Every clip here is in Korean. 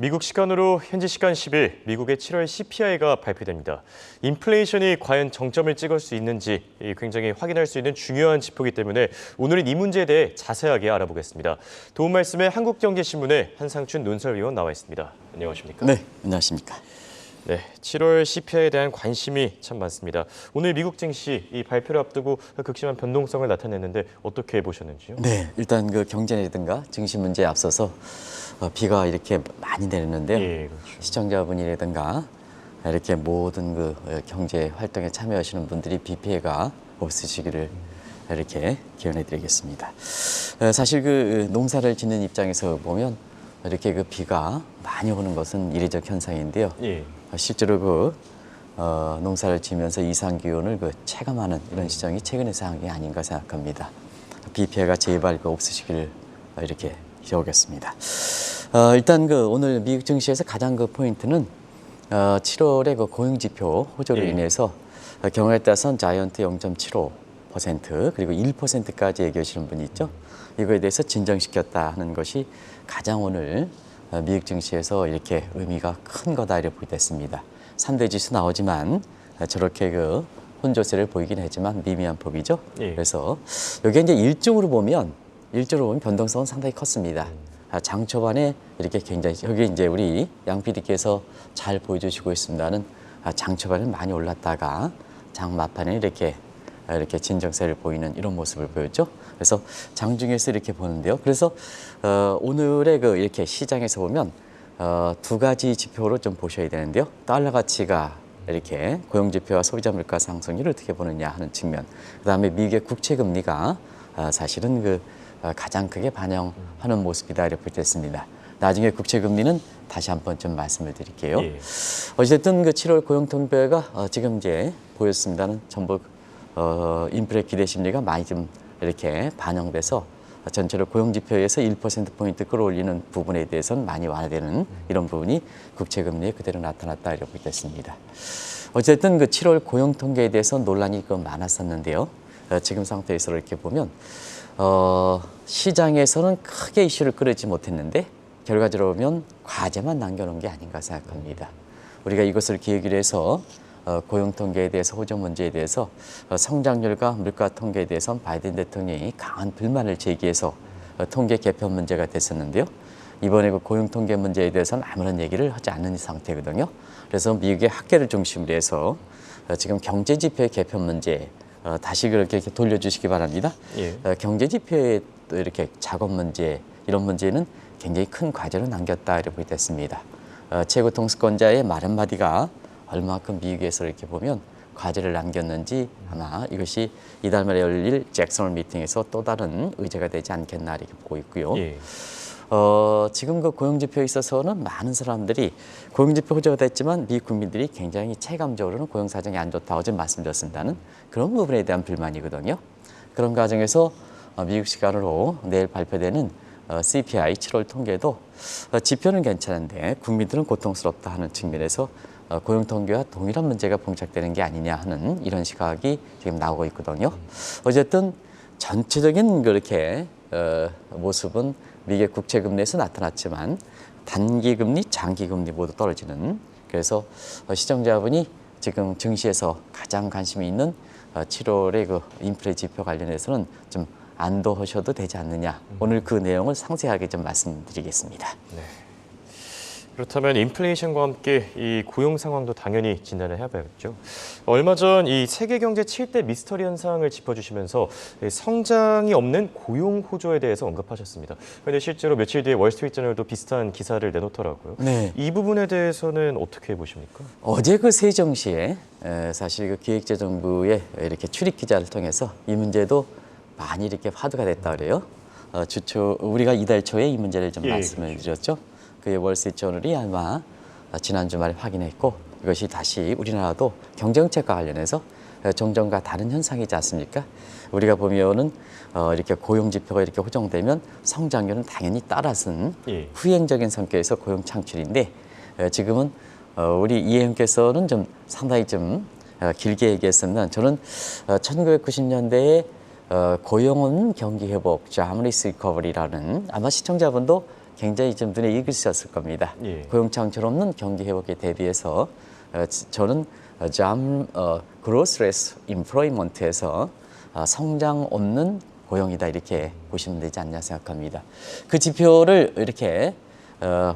미국 시간으로 현지 시간 10일 미국의 7월 CPI가 발표됩니다. 인플레이션이 과연 정점을 찍을 수 있는지 굉장히 확인할 수 있는 중요한 지표이기 때문에 오늘은 이 문제에 대해 자세하게 알아보겠습니다. 도움 말씀에 한국경제신문의 한상춘 논설위원 나와 있습니다. 안녕하십니까? 네, 안녕하십니까? 네, 7월 CPI에 대한 관심이 참 많습니다. 오늘 미국 증시 이 발표를 앞두고 극심한 변동성을 나타냈는데 어떻게 보셨는지요? 네, 일단 그 경제라든가 증시 문제에 앞서서 비가 이렇게 많이 내리는데요. 예, 그렇죠. 시청자분이라든가 이렇게 모든 그 경제 활동에 참여하시는 분들이 비 피해가 없으시기를 이렇게 기원해드리겠습니다. 사실 그 농사를 짓는 입장에서 보면 이렇게 그 비가 많이 오는 것은 이례적 현상인데요. 예. 실제로 그 농사를 지면서 이상 기온을 체감하는 이런 시장이 최근의 상황이 아닌가 생각합니다. 비 피해가 제발 없으시기를 이렇게 기원하겠습니다. 일단 그 오늘 미국 증시에서 가장 그 포인트는 7월의 그 고용 지표 호조로 인해서 경우에 따라서는 자이언트 0.75% 그리고 1%까지 얘기하시는 분이 있죠. 이거에 대해서 진정시켰다 하는 것이 가장 오늘 미국 증시에서 이렇게 의미가 큰 거다 이렇게 보게 됐습니다. 3대 지수 나오지만 저렇게 그 혼조세를 보이긴 하지만 미미한 폭이죠. 예. 그래서 여기 이제 일정으로 보면 변동성은 상당히 컸습니다. 장 초반에 이렇게 굉장히 여기 이제 우리 양 PD께서 잘 보여주시고 있습니다는 장 초반에 많이 올랐다가 장 막판에 이렇게 진정세를 보이는 이런 모습을 보였죠. 그래서 장중에서 이렇게 보는데요. 그래서 오늘의 그 이렇게 시장에서 보면 두 가지 지표로 좀 보셔야 되는데요. 달러 가치가 이렇게 고용 지표와 소비자 물가 상승률을 어떻게 보느냐 하는 측면. 그다음에 미국의 국채 금리가 사실은 그 가장 크게 반영하는 모습이다 이렇게 됐습니다. 나중에 국채 금리는 다시 한번 좀 말씀을 드릴게요. 예. 어쨌든 그 7월 고용 통계가 지금 이제 보였습니다는 전부 인플레 기대 심리가 많이 좀 이렇게 반영돼서 전체로 고용 지표에서 1%포인트 끌어올리는 부분에 대해서는 많이 완화되는 이런 부분이 국채 금리에 그대로 나타났다 이렇게 됐습니다. 어쨌든 그 7월 고용 통계에 대해서 논란이 많았었는데요. 지금 상태에서 이렇게 보면 시장에서는 크게 이슈를 끌지 못했는데 결과적으로 보면 과제만 남겨놓은 게 아닌가 생각합니다. 우리가 이것을 기획을 해서 고용 통계에 대해서 호조 문제에 대해서 성장률과 물가 통계에 대해서 바이든 대통령이 강한 불만을 제기해서 통계 개편 문제가 됐었는데요. 이번에 그 고용 통계 문제에 대해서는 아무런 얘기를 하지 않는 상태거든요. 그래서 미국의 학계를 중심으로 해서 지금 경제 지표의 개편 문제 다시 그렇게 돌려주시기 바랍니다. 예. 경제 지표의 또 이렇게 작업 문제 이런 문제는 굉장히 큰 과제로 남겼다 이렇게 됐습니다. 최고 통수권자의 말 한마디가 얼마큼 미국에서 이렇게 보면 과제를 남겼는지 아마 이것이 이달 말에 열릴 잭슨홀 미팅에서 또 다른 의제가 되지 않겠나 이렇게 보고 있고요. 예. 지금 그 고용지표에 있어서는 많은 사람들이 고용지표 호조가 됐지만 미국 국민들이 굉장히 체감적으로는 고용 사정이 안 좋다 어제 말씀드렸습니다는 그런 부분에 대한 불만이거든요. 그런 과정에서 미국 시간으로 내일 발표되는 CPI 7월 통계도 지표는 괜찮은데 국민들은 고통스럽다 하는 측면에서 고용 통계와 동일한 문제가 봉착되는 게 아니냐 하는 이런 시각이 지금 나오고 있거든요. 어쨌든 전체적인 그렇게 모습은 미국의 국채 금리에서 나타났지만 단기 금리, 장기 금리 모두 떨어지는 그래서 시청자분이 지금 증시에서 가장 관심이 있는 7월의 그 인플레 지표 관련해서는 좀 안도하셔도 되지 않느냐. 오늘 그 내용을 상세하게 좀 말씀드리겠습니다. 네. 그렇다면 인플레이션과 함께 이 고용 상황도 당연히 진단을 해봐야겠죠. 얼마 전 이 세계 경제 7대 미스터리 현상을 짚어주시면서 성장이 없는 고용 호조에 대해서 언급하셨습니다. 그런데 실제로 며칠 뒤에 월스트리트저널도 비슷한 기사를 내놓더라고요. 네. 이 부분에 대해서는 어떻게 보십니까? 어제 그 세정시에 사실 그 기획재정부의 이렇게 출입 기자를 통해서 이 문제도 많이 이렇게 화두가 됐다 그래요. 우리가 이달 초에 이 문제를 좀 말씀을 드렸죠. 그 월스트리트저널이 아마 지난 주말에 확인했고 이것이 다시 우리나라도 경제정책과 관련해서 종전과 다른 현상이지 않습니까? 우리가 보면은 이렇게 고용 지표가 이렇게 호정되면 성장률은 당연히 따라서는 후행적인 성격에서 고용 창출인데 지금은 우리 이혜영께서는 좀 상당히 좀 길게 얘기했으면 저는 1990년대에 고용은 경기 회복, jobless recovery라는 아마 시청자분도 굉장히 좀 눈에 익으셨을 겁니다. 예. 고용 창출 없는 경기 회복에 대비해서 저는 Growthless Employment에서 성장 없는 고용이다 이렇게 보시면 되지 않냐 생각합니다. 그 지표를 이렇게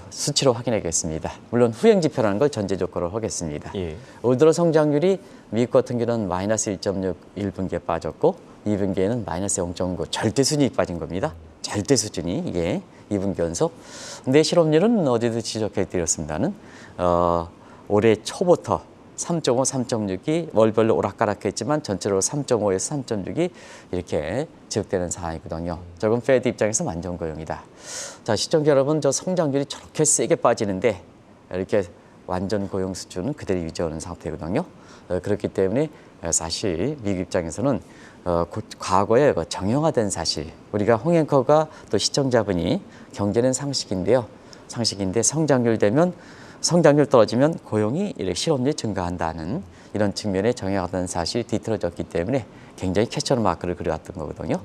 수치로 확인하겠습니다. 물론 후행 지표라는 걸 전제 조건으로 하겠습니다. 예. 올 들어 성장률이 미국 같은 경우는 마이너스 1.6 1분기에 빠졌고 2분기에는 마이너스 0.9 절대 수준이 빠진 겁니다. 절대 수준이 이게 2분기 연속. 근데 실업률은 어제도 지적해 드렸습니다는 올해 초부터 3.5, 3.6이 월별로 오락가락했지만 전체로 3.5에서 3.6이 이렇게 지속되는 상황이거든요. 저건 페드 입장에서 완전 고용이다. 자, 시청자 여러분, 저 성장률이 저렇게 세게 빠지는데 이렇게 완전 고용 수준은 그대로 유지하는 상태거든요. 그렇기 때문에 사실 미국 입장에서는 과거에 정형화된 사실, 우리가 홍 앵커가 또 시청자분이 경제는 상식인데요. 상식인데 성장률 떨어지면 고용이 이렇게 실업률이 증가한다는 이런 측면의 정형화된 사실이 뒤틀어졌기 때문에 굉장히 캐처 마크를 그려왔던 거거든요.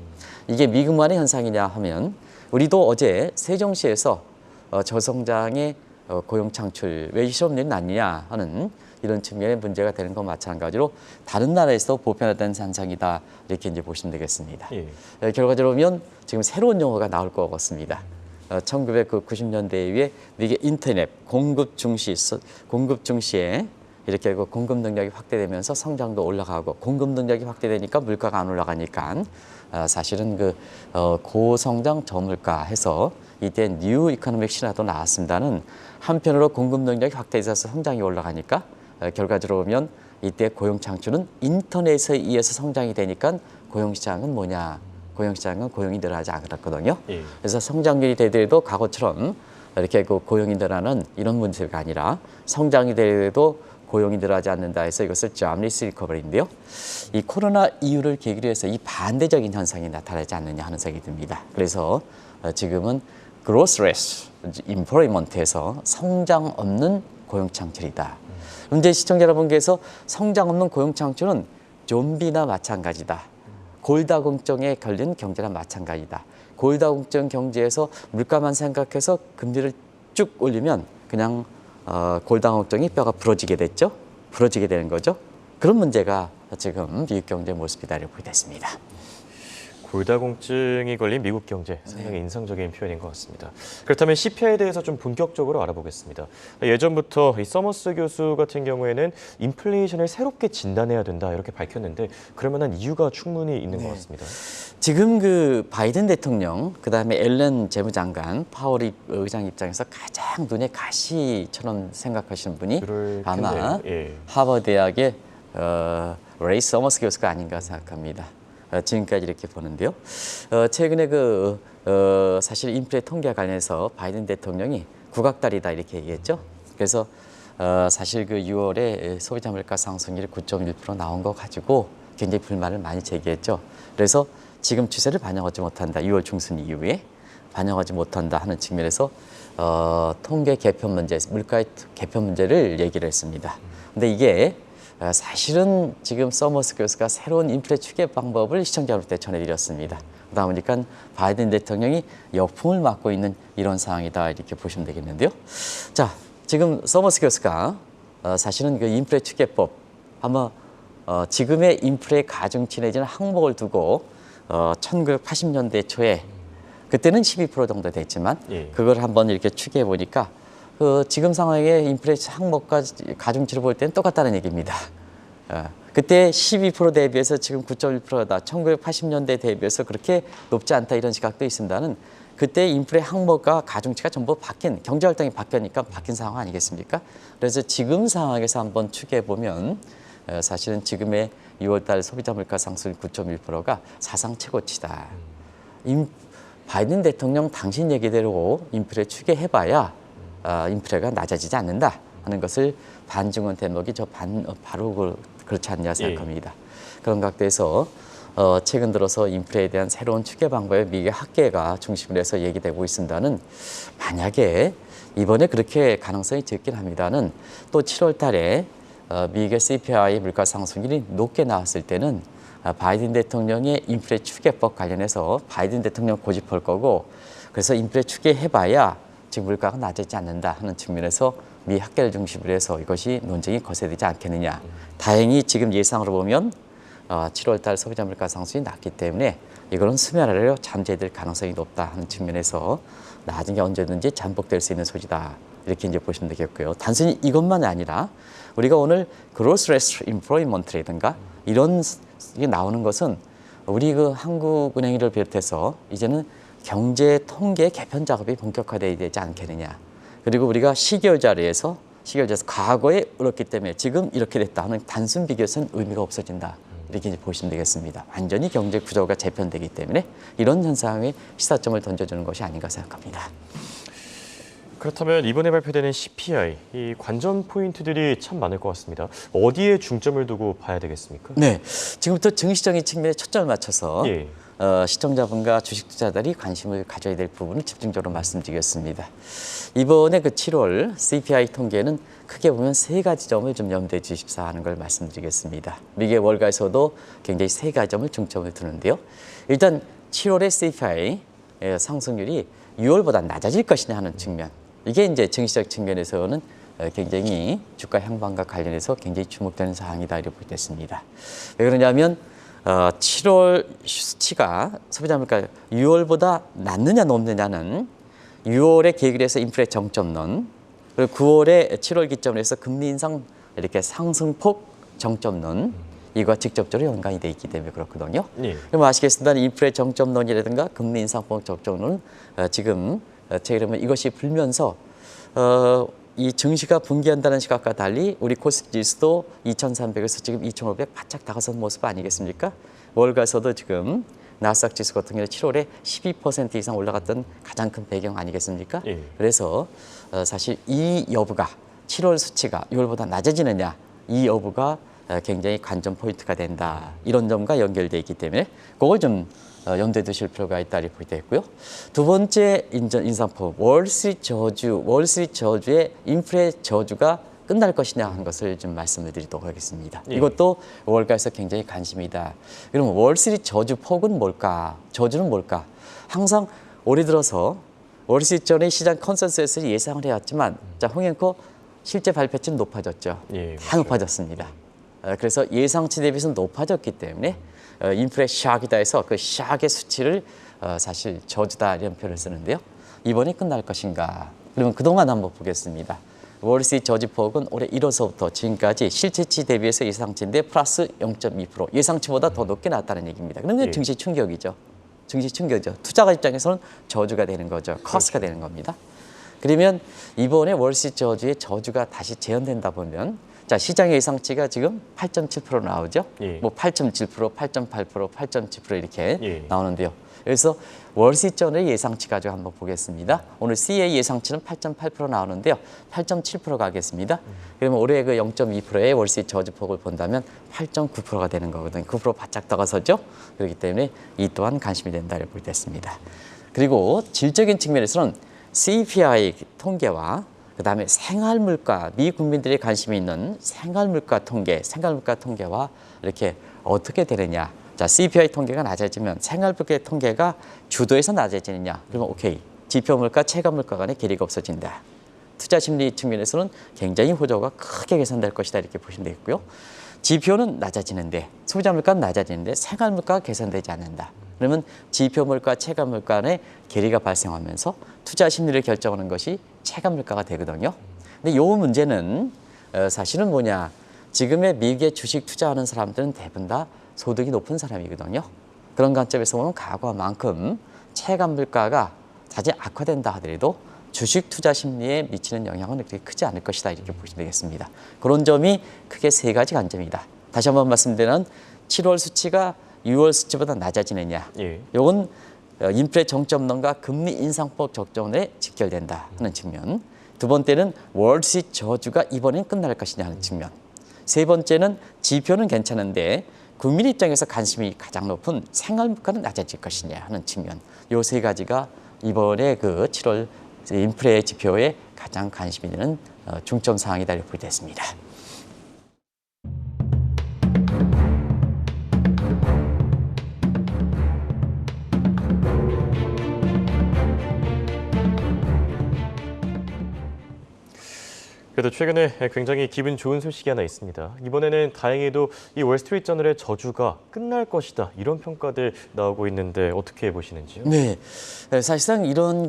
이게 미국만의 현상이냐 하면 우리도 어제 세종시에서 저성장의 고용 창출 왜 실업률이 낮냐 하는 이런 측면의 문제가 되는 것 마찬가지로 다른 나라에서도 보편화된 현상이다 이렇게 이제 보시면 되겠습니다. 예. 결과적으로 보면 지금 새로운 용어가 나올 것 같습니다. 1990년대에 의해 미국의 인터넷 공급 중시에 이렇게 공급 능력이 확대되면서 성장도 올라가고 공급 능력이 확대되니까 물가가 안 올라가니까 사실은 고성장 저물가 해서 이때 뉴 이코노믹 신화도 나왔습니다는 한편으로 공급 능력이 확대해서 성장이 올라가니까 결과적으로 보면 이때 고용 창출은 인터넷에 의해서 성장이 되니까 고용시장은 뭐냐? 고용시장은 고용이 늘어나지 않았거든요. 예. 그래서 성장률이 되더라도 과거처럼 이렇게 고용이 늘어나는 이런 문제가 아니라 성장이 되더라도 고용이 늘어나지 않는다 해서 이것을 jobless recovery인데요. 이 코로나 이후를 계기로 해서 이 반대적인 현상이 나타나지 않느냐 하는 생각이 듭니다. 그래서 지금은 growthless employment에서 성장 없는 고용 창출이다. 그런데 시청자 여러분께서 성장 없는 고용 창출은 좀비나 마찬가지다. 골다공증에 걸린 경제나 마찬가지다. 골다공증 경제에서 물가만 생각해서 금리를 쭉 올리면 그냥 골다공증이 뼈가 부러지게 됐죠. 부러지게 되는 거죠. 그런 문제가 지금 미국 경제 모습이다 이렇게 보게 됐습니다. 골다공증이 걸린 미국 경제, 상당히 인상적인 표현인 것 같습니다. 그렇다면 CPI에 대해서 좀 본격적으로 알아보겠습니다. 예전부터 이 서머스 교수 같은 경우에는 인플레이션을 새롭게 진단해야 된다 이렇게 밝혔는데 그럴 만한 이유가 충분히 있는 것 같습니다. 지금 바이든 대통령, 그다음에 앨런 재무장관, 파월 의장 입장에서 가장 눈에 가시처럼 생각하시는 분이 아마 예. 하버드 대학의 레이 서머스 교수가 아닌가 생각합니다. 지금까지 이렇게 보는데요. 최근에 사실 인플레 통계와 관련해서 바이든 대통령이 국악다리다 이렇게 얘기했죠. 그래서 사실 6월에 소비자 물가 상승률이 9.1% 나온 거 가지고 굉장히 불만을 많이 제기했죠. 그래서 지금 추세를 반영하지 못한다. 6월 중순 이후에 반영하지 못한다 하는 측면에서 통계 개편 문제, 물가의 개편 문제를 얘기를 했습니다. 근데 이게 사실은 지금 서머스 교수가 새로운 인플레 추계 방법을 시청자 여러분께 전해드렸습니다. 그러다 보니까 바이든 대통령이 역풍을 맞고 있는 이런 상황이다 이렇게 보시면 되겠는데요. 자, 지금 서머스 교수가 사실은 인플레 추계법 아마 지금의 인플레 가중치 내지는 항목을 두고 1980년대 초에 그때는 12% 정도 됐지만 그걸 한번 이렇게 추계해 보니까 지금 상황의 인플레 항목과 가중치를 볼 때는 똑같다는 얘기입니다. 그때 12% 대비해서 지금 9.1%다. 1980년대 대비해서 그렇게 높지 않다 이런 시각도 있습니다는 그때 인플레 항목과 가중치가 전부 바뀐 경제활동이 바뀌니까 바뀐 상황 아니겠습니까? 그래서 지금 상황에서 한번 추계해 보면 사실은 지금의 6월달 소비자 물가 상승 9.1%가 사상 최고치다. 바이든 대통령 당신 얘기대로 인플레 추계해봐야 인플레가 낮아지지 않는다 하는 것을 반증은 대목이 바로 그렇지 않냐 생각합니다. 그런 각도에서 최근 들어서 인플레에 대한 새로운 추계 방법에 미국의 학계가 중심으로 해서 얘기되고 있습니다는 만약에 이번에 그렇게 가능성이 적긴 합니다는 또 7월 달에 미국의 CPI 물가 상승률이 높게 나왔을 때는 바이든 대통령의 인플레 추계법 관련해서 바이든 대통령 고집할 거고 그래서 인플레 추계해봐야 즉 물가가 낮아지지 않는다 하는 측면에서 미 학계를 중심으로 해서 이것이 논쟁이 거세되지 않겠느냐. 다행히 지금 예상으로 보면 7월 달 소비자 물가 상승이 낮기 때문에 이거는 수면아래로 잠재될 가능성이 높다 하는 측면에서 나중에 언제든지 잠복될 수 있는 소지다. 이렇게 이제 보시면 되겠고요. 단순히 이것만이 아니라 우리가 오늘 Gross Employment라든가 이런 게 나오는 것은 우리 그 한국은행을 비롯해서 이제는 경제 통계 개편 작업이 본격화되어야 되지 않겠느냐. 그리고 우리가 시계열자리에서 과거에 그렇기 때문에 지금 이렇게 됐다 하는 단순 비교에서는 의미가 없어진다. 이렇게 이제 보시면 되겠습니다. 완전히 경제 구조가 재편되기 때문에 이런 현상에 시사점을 던져주는 것이 아닌가 생각합니다. 그렇다면 이번에 발표되는 CPI, 이 관전 포인트들이 참 많을 것 같습니다. 어디에 중점을 두고 봐야 되겠습니까? 네, 지금부터 증시적인 측면에 초점을 맞춰서 예. 시청자분과 주식 투자자들이 관심을 가져야 될 부분을 집중적으로 말씀드리겠습니다. 이번에 그 7월 CPI 통계는 크게 보면 세 가지 점을 좀 염두에 주십사 하는 걸 말씀드리겠습니다. 미국의 월가에서도 굉장히 세 가지 점을 중점을 두는데요. 일단 7월의 CPI 상승률이 6월보다 낮아질 것이냐 하는 측면. 이게 이제 증시적 측면에서는 굉장히 주가 향방과 관련해서 굉장히 주목되는 사항이다 이렇게 보겠습니다. 왜 그러냐면 7월 수치가 소비자 물가 6월보다 낮느냐 높느냐는 6월에 계획해서 인플레 정점론, 그리고 9월에 7월 기점으로 해서 금리 인상 이렇게 상승폭 정점론 이거와 직접적으로 연관이 돼 있기 때문에 그렇거든요. 예. 그럼 아시겠습니다. 인플레 정점론이라든가 금리 인상폭 정점론은 지금 제 이름은 이것이 불면서 이 증시가 분기한다는 시각과 달리 우리 코스피 지수도 2,300에서 지금 2,500 바짝 다가선 모습 아니겠습니까? 월가에서도 지금 나스닥 지수 같은 경우는 7월에 12% 이상 올라갔던 가장 큰 배경 아니겠습니까? 예. 그래서 사실 이 여부가 7월 수치가 6월보다 낮아지느냐 이 여부가 굉장히 관전 포인트가 된다. 이런 점과 연결되어 있기 때문에 그걸 좀 염두에 두실 필요가 있다 이렇게 보게 되고요. 두 번째 인상폭 월스트리트 저주의 인플레 저주가 끝날 것이냐 하는 것을 좀 말씀을 드리도록 하겠습니다. 예. 이것도 월가에서 굉장히 관심이다. 그럼 월스트리트 저주 폭은 뭘까? 저주는 뭘까? 항상 올해 들어서 월스트리트 전에 시장 컨센서스를 예상을 해왔지만 자 홍행코 실제 발표치는 높아졌죠. 예, 다 높아졌습니다. 그래서 예상치 대비해서 높아졌기 때문에 인플레 샥이다 해서 그 샥의 수치를 사실 저주다 이런 표현을 쓰는데요. 이번에 끝날 것인가? 그러면 그동안 한번 보겠습니다. 월스트리트 저주폭은 올해 1월서부터 지금까지 실제치 대비해서 예상치인데 플러스 0.2% 예상치보다 더 높게 나왔다는 얘기입니다. 그러면 예. 증시 충격이죠. 증시 충격이죠. 투자가 입장에서는 저주가 되는 거죠. 커스가 되는 겁니다. 그러면 이번에 월스트리트 저주의 저주가 다시 재현된다 보면 자 시장의 예상치가 지금 8.7% 나오죠. 예. 뭐 8.7%, 8.8%, 8.7% 이렇게 예. 나오는데요. 그래서 월스트리트 전의 예상치 가지고 한번 보겠습니다. 오늘 CA 예상치는 8.8% 나오는데요. 8.7% 가겠습니다. 그러면 올해 그 0.2%의 월스트리트 저주폭을 본다면 8.9%가 되는 거거든요. 9% 바짝 다가서죠. 그렇기 때문에 이 또한 관심이 된다 이렇게 보게 됐습니다. 그리고 질적인 측면에서는 CPI 통계와 그다음에 생활물가, 미 국민들이 관심이 있는 생활물가 통계와 이렇게 어떻게 되느냐. 자, CPI 통계가 낮아지면 생활물가 통계가 주도해서 낮아지느냐. 그러면 오케이. 지표물가, 체감물가 간의 괴리가 없어진다. 투자 심리 측면에서는 굉장히 호조가 크게 개선될 것이다 이렇게 보시면 되겠고요. 지표는 낮아지는데 소비자 물가는 낮아지는데 생활물가가 개선되지 않는다. 그러면 지표물가, 체감물가 간의 괴리가 발생하면서 투자 심리를 결정하는 것이 체감물가가 되거든요. 근데 이 문제는 사실은 뭐냐. 지금의 미국의 주식 투자하는 사람들은 대부분 다 소득이 높은 사람이거든요. 그런 관점에서 보면 과거만큼 체감물가가 사실 악화된다 하더라도 주식 투자 심리에 미치는 영향은 그렇게 크지 않을 것이다 이렇게 보시면 되겠습니다. 그런 점이 크게 세 가지 관점이다. 다시 한번 말씀드리면 7월 수치가 6월 수치보다 낮아지느냐. 예. 이건 인플레 정점론과 금리 인상폭 적정에 직결된다 하는 측면. 두 번째는 월스트리트 저주가 이번엔 끝날 것이냐 하는 측면. 세 번째는 지표는 괜찮은데 국민 입장에서 관심이 가장 높은 생활물가는 낮아질 것이냐 하는 측면. 이 세 가지가 이번에 그 7월 인플레 지표에 가장 관심이 있는 중점 사항이다 이렇게 보게 됐습니다. 그래도 최근에 굉장히 기분 좋은 소식이 하나 있습니다. 이번에는 다행히도 이 월스트리트저널의 저주가 끝날 것이다. 이런 평가들 나오고 있는데 어떻게 보시는지요? 네, 사실상 이런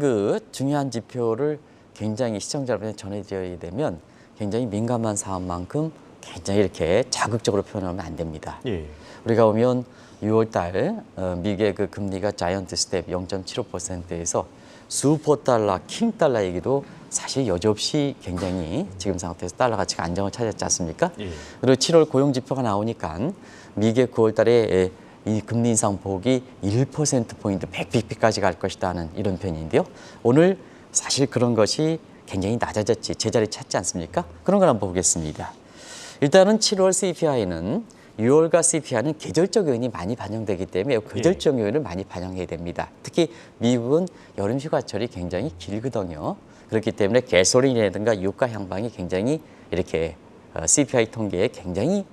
중요한 지표를 굉장히 시청자 여러분에 전해드려야 되면 굉장히 민감한 사안만큼 굉장히 이렇게 자극적으로 표현하면 안 됩니다. 예. 우리가 보면 6월 달 미국의 금리가 자이언트 스텝 0.75%에서 슈퍼달러, 킹달러 얘기도 사실 여지없이 굉장히 지금 상태에서 달러 가치가 안정을 찾았지 않습니까? 예. 그리고 7월 고용 지표가 나오니까 미국의 9월 달에 이 금리 인상 폭이 1%포인트 100bp까지 갈 것이다 하는 이런 편인데요. 오늘 사실 그런 것이 굉장히 낮아졌지, 제자리 찾지 않습니까? 그런 걸 한번 보겠습니다. 일단은 7월 CPI는 6월과 CPI는 계절적 요인이 많이 반영되기 때문에 계절적 요인을 많이 반영해야 됩니다. 특히 미국은 여름 휴가철이 굉장히 길거든요. 그렇기 때문에 가솔린이라든가 유가 향방이 굉장히 이렇게 CPI 통계에 굉장히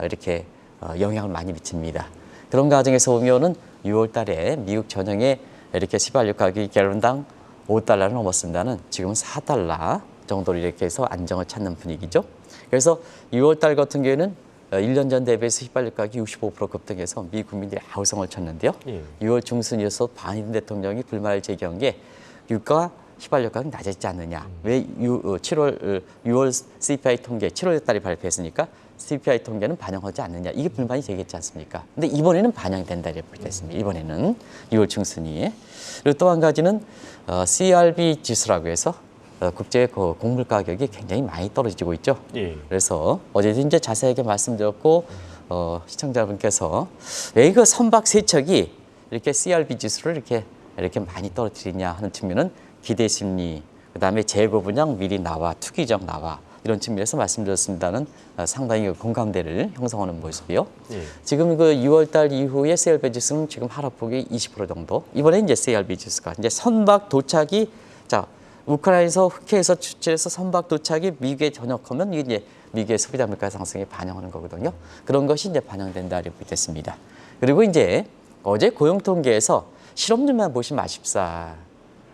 이렇게 영향을 많이 미칩니다. 그런 과정에서 보면은 6월 달에 미국 전형의 이렇게 시발유 가격이 갤런당 5달러를 넘었습니다는 지금은 4달러 정도로 이렇게 해서 안정을 찾는 분위기죠. 그래서 6월 달 같은 경우에는 1년 전 대비해서 휘발유 가격이 65% 급등해서 미 국민들이 아우성을 쳤는데요. 6월 중순이어서 바이든 대통령이 불만을 제기한 게 유가 휘발유 가격이 낮아지지 않느냐. 왜 6월 CPI 통계 7월 달에 발표했으니까 CPI 통계는 반영하지 않느냐. 이게 불만이 제기했지 않습니까? 근데 이번에는 반영이 된다 이렇게 됐습니다. 이번에는 6월 중순이. 그리고 또 한 가지는 CRB 지수라고 해서 국제 곡물 가격이 굉장히 많이 떨어지고 있죠. 예. 그래서 어제도 이제 자세하게 말씀드렸고 시청자분께서 왜 이거 선박 세척이 이렇게 CRB 지수를 이렇게 많이 떨어뜨리냐 하는 측면은 기대 심리, 그다음에 재고 분양 미리 나와, 투기적 나와 이런 측면에서 말씀드렸습니다는 상당히 공감대를 형성하는 모습이요. 예. 지금 6월 달 이후에 CRB 지수는 지금 하락폭이 20% 정도. 이번에 이제 CRB 지수가 이제 선박 도착이 우크라이나에서 흑해에서 추출해서 선박 도착이 미국에 전역하면 이게 이제 미국의 소비자 물가 상승에 반영하는 거거든요. 그런 것이 이제 반영된다 이렇게 됐습니다. 그리고 이제 어제 고용 통계에서 실업률만 보시면 마십사.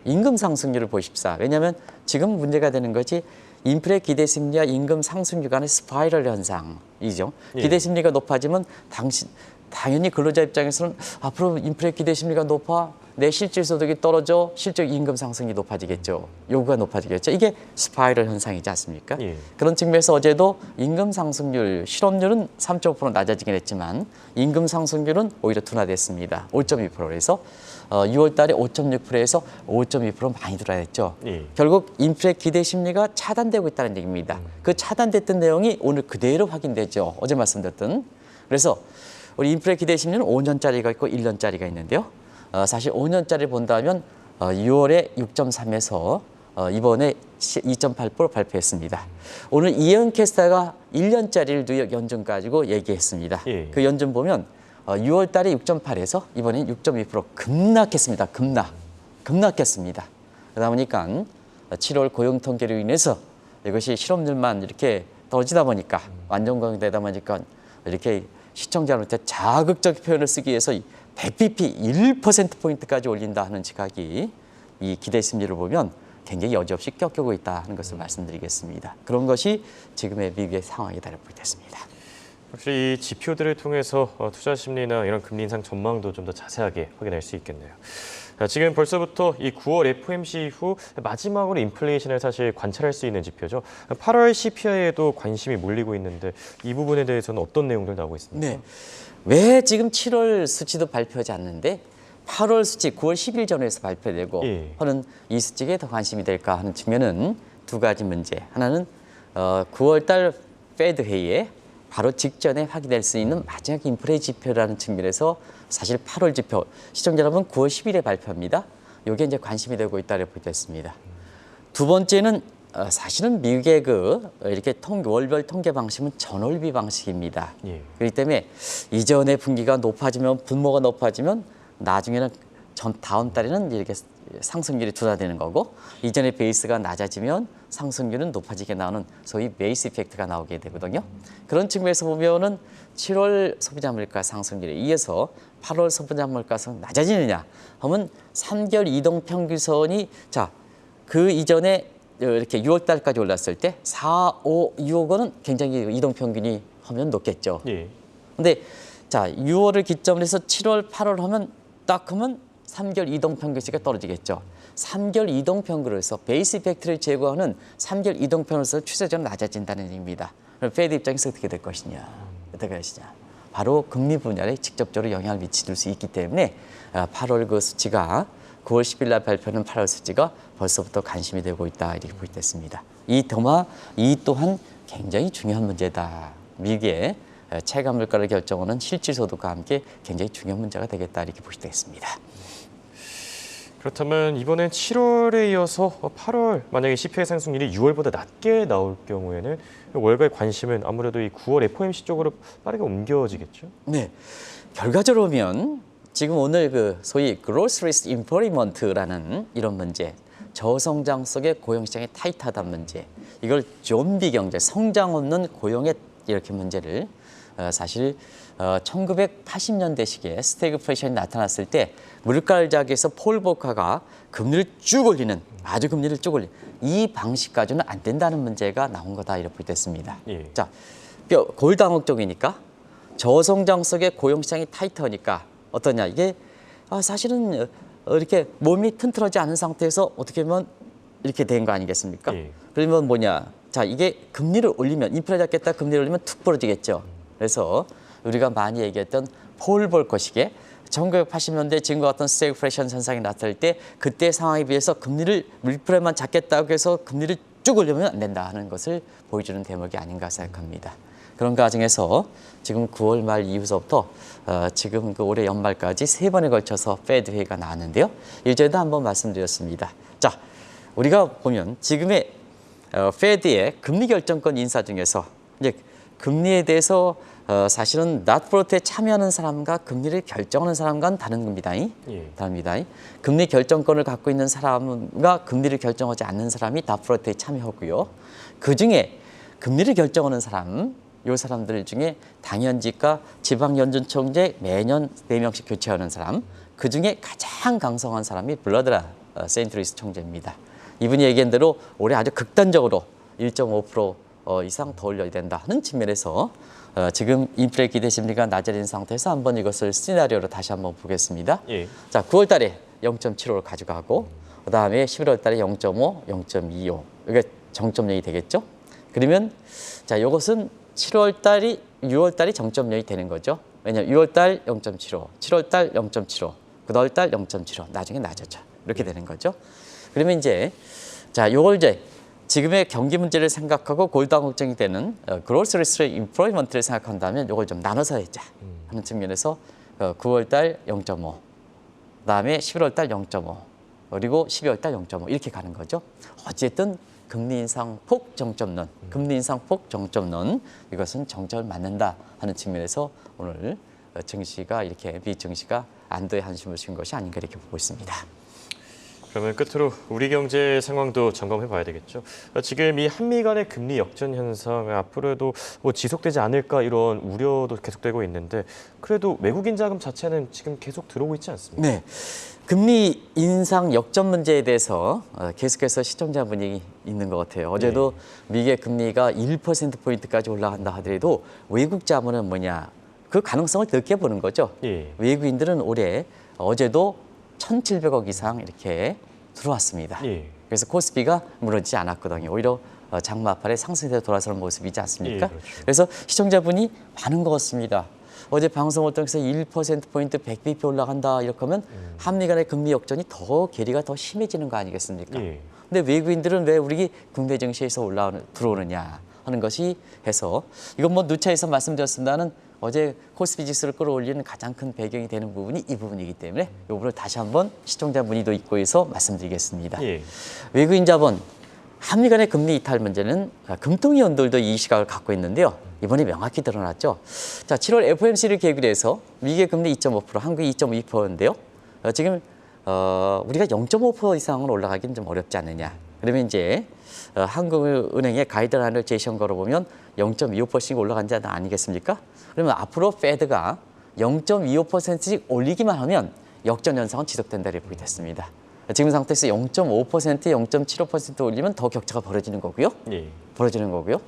임금 상승률을 보십사. 왜냐하면 지금 문제가 되는 것이 인플레 기대 심리와 임금 상승률 간의 스파이럴 현상이죠. 예. 기대 심리가 높아지면 당연히 근로자 입장에서는 앞으로 인플레 기대 심리가 높아 내 실질 소득이 떨어져 실질 임금 상승이 높아지겠죠. 요구가 높아지겠죠. 이게 스파이럴 현상이지 않습니까? 예. 그런 측면에서 어제도 임금 상승률, 실업률은 3.5% 낮아지긴 했지만 임금 상승률은 오히려 둔화됐습니다. 5.2%에서 6월 달에 5.6%에서 5.2% 많이 둔화됐죠. 예. 결국 인플레 기대 심리가 차단되고 있다는 얘기입니다. 그 차단됐던 내용이 오늘 그대로 확인되죠. 어제 말씀드렸던. 그래서 우리 인플레 기대 심리는 5년짜리가 있고 1년짜리가 있는데요. 사실 5년짜리 본다면 6월에 6.3에서 이번에 2.8% 발표했습니다. 오늘 이현 캐스터가 1년짜리를 누적 연준 가지고 얘기했습니다. 예. 그 연준 보면 6월 달에 6.8에서 이번엔 6.2% 급락했습니다. 급락했습니다. 그러다 보니까 7월 고용 통계로 인해서 이것이 실업률만 이렇게 떨어지다 보니까 완전 공개되다 보니까 이렇게 시청자한테 자극적 표현을 쓰기 위해서 100bp 1%포인트까지 올린다 하는 지각이 이 기대 심리를 보면 굉장히 여지없이 꺾이고 있다 하는 것을 말씀드리겠습니다. 그런 것이 지금의 미국의 상황이다 이렇게 보겠습니다. 확실히 이 지표들을 통해서 투자 심리나 이런 금리 인상 전망도 좀 더 자세하게 확인할 수 있겠네요. 지금 벌써부터 이 9월 FOMC 이후 마지막으로 인플레이션을 사실 관찰할 수 있는 지표죠. 8월 CPI에도 관심이 몰리고 있는데 이 부분에 대해서는 어떤 내용들 나오고 있습니까? 네. 왜 지금 7월 수치도 발표하지 않는데 8월 수치 9월 10일 전후에서 발표되고 예. 하는 이 수치에 더 관심이 될까 하는 측면은 두 가지 문제. 하나는 9월 달 페드 회의에 바로 직전에 확인될 수 있는 마지막 인플레 지표라는 측면에서 사실 8월 지표, 시청자 여러분 9월 10일에 발표합니다. 이게 이제 관심이 되고 있다고 보겠습니다. 두 번째는 사실은 미국의 이렇게 월별 통계 방식은 전월비 방식입니다. 예. 그렇기 때문에 이전에 분기가 높아지면 분모가 높아지면 나중에는 다음 달에는 이렇게 상승률이 둔화되는 거고 이전에 베이스가 낮아지면 상승률은 높아지게 나오는 소위 베이스 이펙트가 나오게 되거든요. 그런 측면에서 보면은 7월 소비자 물가 상승률에 이어서 8월 소비자 물가 상승 낮아지느냐 하면 3개월 이동 평균선이 그 이전에 이렇게 6월 달까지 올랐을 때 4, 5, 6월은 굉장히 이동 평균이 하면 높겠죠. 예. 근데 자, 6월을 기점으로 해서 7월, 8월 하면 딱 하면 3개월 이동 평균치가 떨어지겠죠. 3개월 이동 평균으로서 베이스 이펙트를 제거하는 3개월 이동 평균으로서 추세적으로 낮아진다는 얘기입니다. 그럼 페드 입장에서 어떻게 될 것이냐? 어떻게 하시냐? 바로 금리 분야에 직접적으로 영향을 미칠 수 있기 때문에 8월 그 수치가 9월 10일 날 발표하는 8월 수치가 벌써부터 관심이 되고 있다 이렇게 보겠습니다. 이 또한 굉장히 중요한 문제다. 미국의 체감 물가를 결정하는 실질 소득과 함께 굉장히 중요한 문제가 되겠다 이렇게 보시겠습니다. 그렇다면 이번엔 7월에 이어서 8월 만약에 CPI 상승률이 6월보다 낮게 나올 경우에는 월가의 관심은 아무래도 이 9월 FOMC 쪽으로 빠르게 옮겨지겠죠? 네, 결과적으로 보면 지금 오늘 그 소위 Growth Risk Improvement,라는 이런 문제, 저성장 속의 고용시장이 타이트하다는 문제, 이걸 좀비 경제, 성장 없는 고용의 이렇게 문제를 사실 1980년대식의 스태그플레이션이 나타났을 때 물가를 자기에서 폴 보카가 금리를 쭉 올리는, 아주 금리를 쭉 올리는 이 방식 가지고는 안 된다는 문제가 나온 거다 이렇게 됐습니다. 예. 자, 골다공학 쪽이니까 저성장 속의 고용시장이 타이트하니까 어떠냐, 이게 사실은 이렇게 몸이 튼튼하지 않은 상태에서 어떻게 보면 이렇게 된 거 아니겠습니까? 예. 그러면 뭐냐, 자, 이게 금리를 올리면, 인플레 잡겠다 금리를 올리면 툭 부러지겠죠. 그래서 우리가 많이 얘기했던 폴 볼커식의 1980년대 지금과 같은 스태그플레이션 현상이 나타날 때 그때 상황에 비해서 금리를 물프레만 잡겠다고 해서 금리를 쭉 올리면 안 된다 하는 것을 보여주는 대목이 아닌가 생각합니다. 그런 과정에서 지금 9월 말 이후서부터 지금 그 올해 연말까지 3번에 걸쳐서 페드 회의가 나왔는데요. 일전에도 한번 말씀드렸습니다. 자, 우리가 보면 지금의 페드의 금리 결정권 인사 중에서 이제 금리에 대해서 사실은 낫프로트에 참여하는 사람과 금리를 결정하는 사람과는 다른 겁니다. 예. 다릅니다. 금리 결정권을 갖고 있는 사람과 금리를 결정하지 않는 사람이 낫프로트에 참여하고요. 그중에 금리를 결정하는 사람, 이 사람들 중에 당연직과 지방연준총재 매년 4명씩 교체하는 사람, 그중에 가장 강성한 사람이 블러드라 세인트루이스 총재입니다. 이분이 얘기한 대로 올해 아주 극단적으로 1.5% 이상 더 올려야 된다 하는 측면에서 지금 인플레 기대 심리가 낮아진 상태에서 한번 이것을 시나리오로 다시 한번 보겠습니다. 예. 자, 9월 달에 0.75를 가져가고 그다음에 11월 달에 0.5, 0.25. 이게 정점력이 되겠죠? 그러면 자, 이것은 7월 달이 6월 달이 정점력이 되는 거죠. 왜냐하면 6월 달 0.75, 7월 달 0.75, 9월 달 0.75. 나중에 낮아져. 이렇게 되는 거죠. 그러면 이제 자, 요걸 이제 지금의 경기 문제를 생각하고 골당 걱정이 되는 Growth Risk Improvement,를 생각한다면 이걸 좀 나눠서 해자 하는 측면에서 9월 달 0.5, 그다음에 11월 달 0.5, 그리고 12월 달 0.5 이렇게 가는 거죠. 어쨌든 금리 인상 폭 정점론, 금리 인상 폭 정점론, 이것은 정점을 맞는다 하는 측면에서 오늘 증시가 이렇게 미 증시가 안도의 한숨을 쉰 것이 아닌가 이렇게 보고 있습니다. 그러면 끝으로 우리 경제 상황도 점검해 봐야 되겠죠. 지금 이 한미 간의 금리 역전 현상 앞으로도 뭐 지속되지 않을까 이런 우려도 계속되고 있는데 그래도 외국인 자금 자체는 지금 계속 들어오고 있지 않습니까? 네. 금리 인상 역전 문제에 대해서 계속해서 시청자 분위기 있는 것 같아요. 어제도 미국의 금리가 1%포인트까지 올라간다 하더라도 외국 자본은 뭐냐, 그 가능성을 넓게 보는 거죠. 예. 외국인들은 올해 어제도 1,700억 이상 이렇게 들어왔습니다. 예. 그래서 코스피가 무너지지 않았거든요. 오히려 장마팔에 상승세로 돌아서는 모습이지 않습니까? 예, 그렇죠. 그래서 시청자분이 많은 것 같습니다. 어제 방송을 통해서 1%포인트 100bp 올라간다 이렇게 하면 한미 간의 금리 역전이 더 괴리가 더 심해지는 거 아니겠습니까? 예. 근데 외국인들은 왜 우리 국내 증시에서 들어오느냐 하는 것이 해서 이건 뭐 누차에서 말씀드렸습니다는 어제 코스피 지수를 끌어올리는 가장 큰 배경이 되는 부분이 이 부분이기 때문에 이 부분을 다시 한번 시청자 문의도 있고 해서 말씀드리겠습니다. 예. 외국인 자본, 한미 간의 금리 이탈 문제는 금통위원들도 이 시각을 갖고 있는데요. 이번에 명확히 드러났죠. 자, 7월 FOMC를 계기로 해서 미국의 금리 2.5%, 한국이 2.2%인데요. 지금 우리가 0.5% 이상은 올라가기는 좀 어렵지 않느냐. 그러면 이제 한국은행의 가이드라인을 제시한 거로 보면 0.25%씩 올라간 자 아니겠습니까? 그러면 앞으로 페드가 0.25%씩 올리기만 하면 역전 현상은 지속된다고 보게 됐습니다. 지금 상태에서 0.5%, 0.75% 올리면 더 격차가 벌어지는 거고요. 예. 벌어지는 거고요.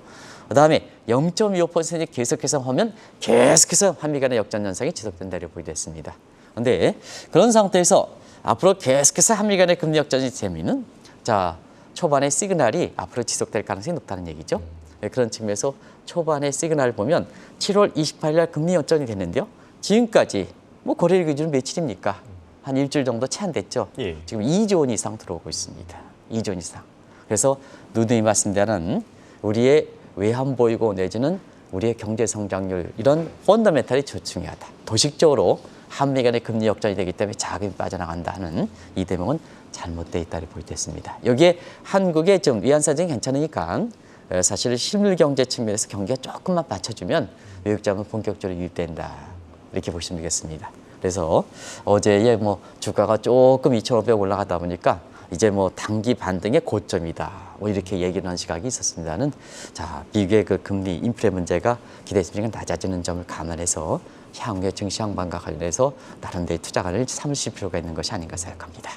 그다음에 0.25% 계속해서 하면 계속해서 한미 간의 역전 현상이 지속된다고 보이겠습니다. 그런데 그런 상태에서 앞으로 계속해서 한미 간의 금리 역전이 되면은 자 초반의 시그널이 앞으로 지속될 가능성이 높다는 얘기죠. 그런 측면에서 초반의 시그널을 보면 7월 28일 날 금리 역전이 됐는데요. 지금까지 뭐 거래일 기준은 며칠입니까? 한 일주일 정도 채 안 됐죠. 예. 지금 2조 원 이상 들어오고 있습니다. 2조 원 이상. 그래서 누누이 말씀드리는 우리의 외환보유고 내지는 우리의 경제 성장률 이런 펀더멘탈이 중요하다. 도식적으로 한미 간의 금리 역전이 되기 때문에 자금이 빠져나간다 하는 이 대목은 잘못되어 있다고 보이겠습니다. 여기에 한국의 좀 위안 사정이 괜찮으니까 사실 실물 경제 측면에서 경기가 조금만 받쳐주면 외국 자본 본격적으로 유입된다. 이렇게 보시면 되겠습니다. 그래서 어제에 뭐 주가가 조금 2,500 올라가다 보니까 이제 뭐 단기 반등의 고점이다. 뭐 이렇게 얘기를 하는 시각이 있었습니다는 자, 미국의 그 금리 인플레 문제가 기대 수준이 낮아지는 점을 감안해서 향후의 증시 향방과 관련해서 나름대로 투자관을 삼으실 필요가 있는 것이 아닌가 생각합니다.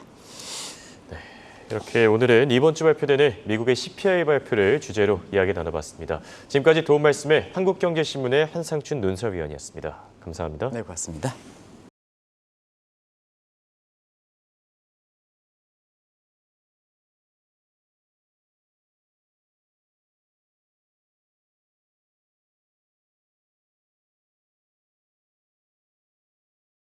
이렇게 오늘은 이번 주 발표되는 미국의 CPI 발표를 주제로 이야기 나눠봤습니다. 지금까지 도움 말씀에 한국경제신문의 한상춘 논설위원이었습니다. 감사합니다. 네, 고맙습니다.